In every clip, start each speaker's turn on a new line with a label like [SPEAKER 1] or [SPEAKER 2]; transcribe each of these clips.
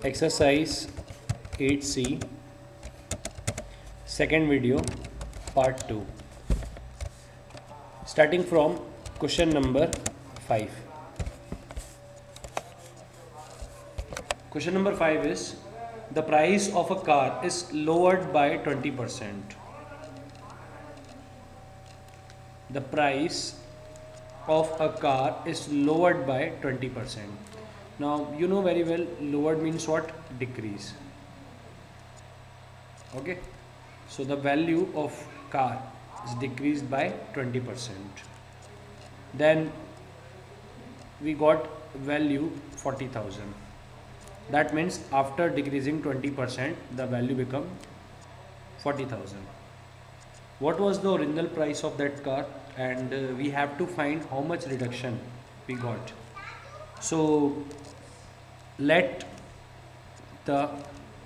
[SPEAKER 1] Exercise 8C, second video, part 2. Starting from question number 5. Question number 5 is the price of a car is lowered by 20%. The price of a car is lowered by 20%. Now you know very well lowered means what? Decrease. Okay, so the value of car is decreased by 20%. Then we got value 40,000. That means after decreasing 20% the value become 40,000. What was the original price of that car? And we have to find how much reduction we got. So let the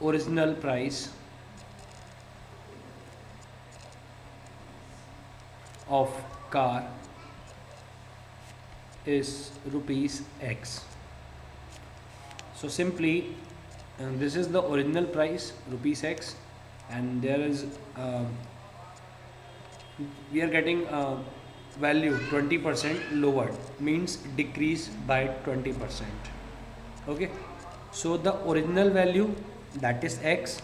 [SPEAKER 1] original price of car is rupees X. So simply this is the original price rupees X, and there is we are getting value 20% lowered, means decrease by 20%. Okay, so the original value, that is X.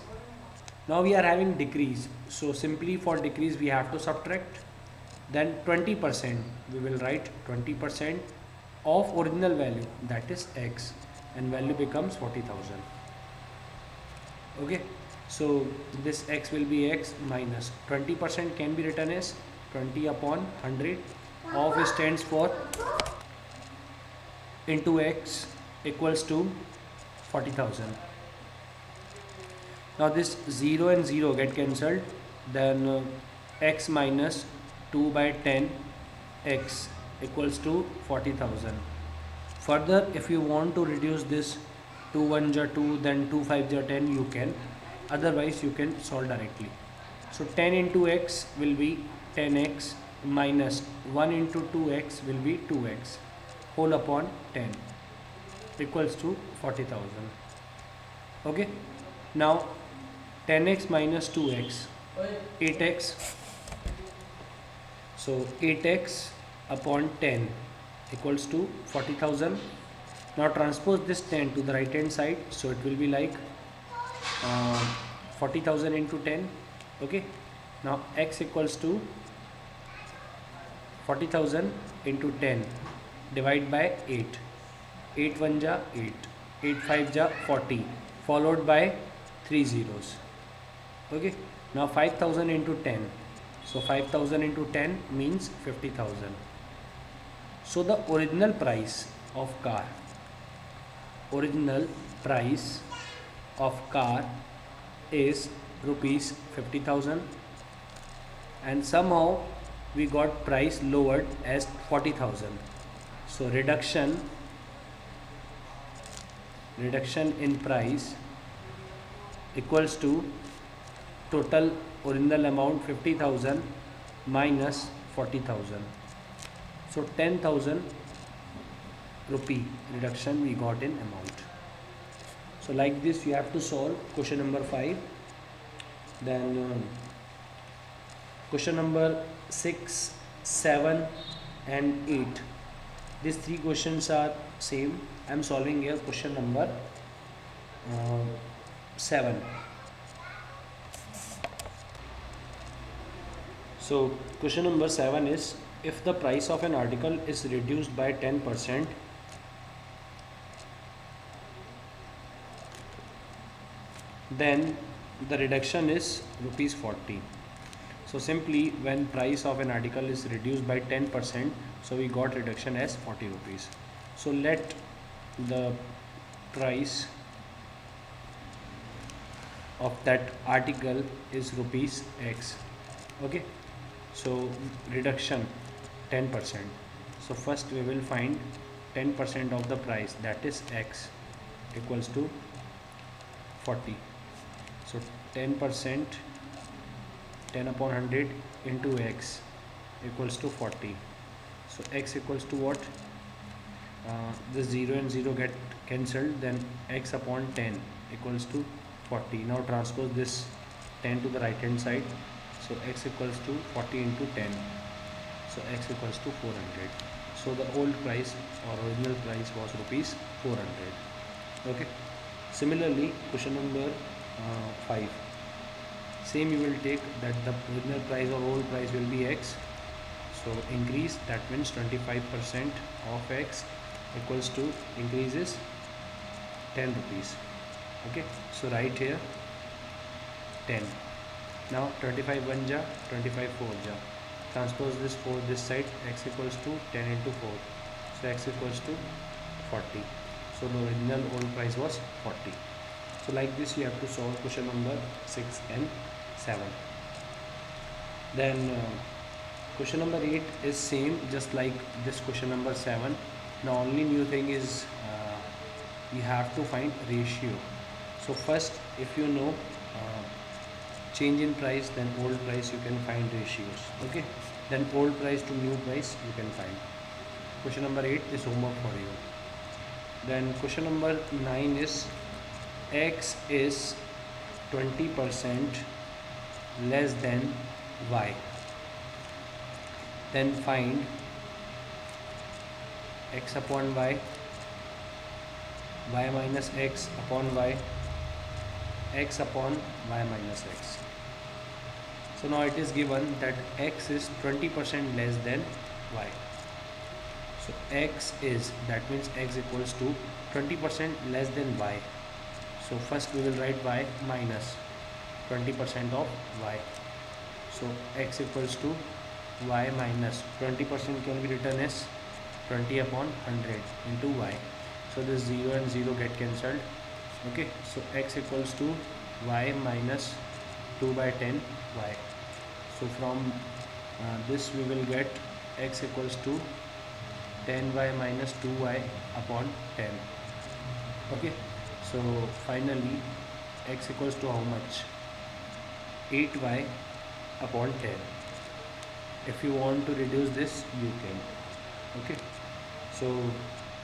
[SPEAKER 1] Now we are having decrease, so simply for decrease we have to subtract. Then 20%, we will write 20% of original value, that is X, and value becomes 40,000. Okay, so this X will be X minus 20% can be written as 20 upon 100 of stands for into X equals to 40,000. Now this 0 and 0 get cancelled, then X minus 2 by 10 X equals to 40,000. Further, if you want to reduce this 2 1 ja 2, then 2 5 ja 10, you can. Otherwise, you can solve directly. So 10 into X will be 10X minus 1 into 2X will be 2X whole upon 10 equals to 40,000. Okay. Now 10X minus 2X, 8X. So 8X upon 10 equals to 40,000. Now transpose this 10 to the right hand side, so it will be like 40,000 into 10. Okay, now X equals to 40,000 into 10 divide by 8. 8 1 ja 8, 8 5 ja 40, followed by 3 zeros. Okay, now 5,000 into 10. So 5,000 into 10 means 50,000. So the original price of car, is rupees 50,000, and somehow we got price lowered as 40,000. So reduction in price equals to total original amount 50,000 minus 40,000. So 10,000 rupee reduction we got in amount. So like this you have to solve question number 5. Then question number 6, 7 and 8. These 3 questions are same. I am solving here question number 7. So question number 7 is, if the price of an article is reduced by 10%, then the reduction is rupees 40. So simply when price of an article is reduced by 10%, so we got reduction as 40 rupees. So let the price of that article is rupees X. Okay, so reduction 10%. So first we will find 10% of the price, that is X, equals to 40. So 10%, 10 upon 100 into X equals to 40. So X equals to what? the 0 and 0 get cancelled, then x upon 10 equals to 40. Now transpose this 10 to the right hand side, so x equals to 40 into 10, so x equals to 400. So the old price or original price was rupees 400. Okay. Similarly, question number 5. Same, you will take that the original price or old price will be x. So increase, that means 25% of x equals to increase is 10 rupees. Okay. So write here 10. Now 25 1 ja, 25 4 ja. Transpose this 4 this side, x equals to 10 into 4. So x equals to 40. So the original old price was 40. So like this you have to solve question number 6 and 7. Then question number 8 is same just like this question number 7. The only new thing is you have to find ratio. So first, if you know change in price, then old price, you can find ratios. Okay, then old price to new price you can find. Question number 8 is homework for you. Then question number 9 is x is 20% less than y. Then find x upon y, y minus x upon y, x upon y minus x. So now it is given that x is 20% less than y. So x is, that means x equals to 20% less than y. So first we will write y minus 20% of y. So x equals to y minus 20% can be written as 20 upon 100 into y. So this 0 and 0 get cancelled. Okay, so x equals to y minus 2 by 10 y. So from this we will get x equals to 10y minus 2y upon 10. Okay, so finally x equals to how much? 8y upon 10. If you want to reduce this, you can. Okay, so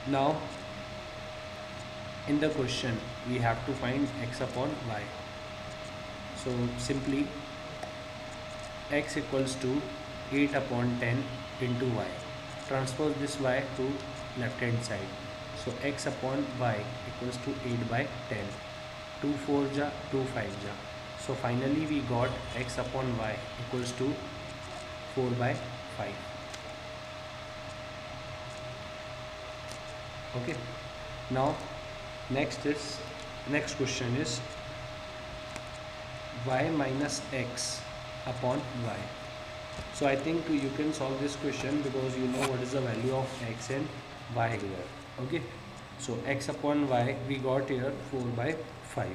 [SPEAKER 1] now in the question we have to find x upon y. So simply x equals to 8 upon 10 into y. Transpose this y to left hand side. So x upon y equals to 8 by 10. 2 4 ja, 2 5 ja. So finally we got x upon y equals to 4 by 5. Okay. Now next question is y minus x upon y. So I think you can solve this question because you know what is the value of x and y here. Okay, so x upon y we got here 4 by 5,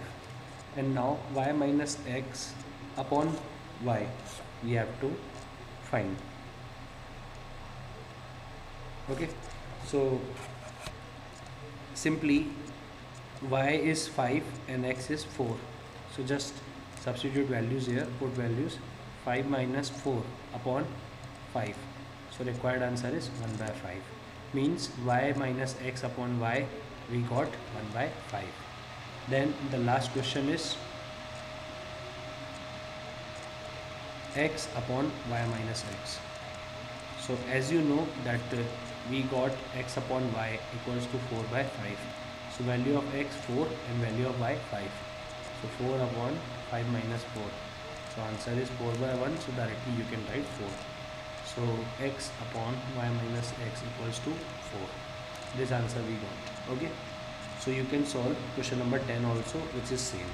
[SPEAKER 1] and now y minus x upon y we have to find. Okay, so simply y is 5 and x is 4, so just substitute values here, put values 5 minus 4 upon 5, so required answer is 1 by 5, means y minus x upon y we got 1 by 5. Then the last question is x upon y minus x. So as you know that we got x upon y equals to 4 by 5. So value of x 4 and value of y 5. So 4 upon 5 minus 4. So answer is 4 by 1. So directly you can write 4. So x upon y minus x equals to 4. This answer we got. Okay. So you can solve question number 10 also, which is same.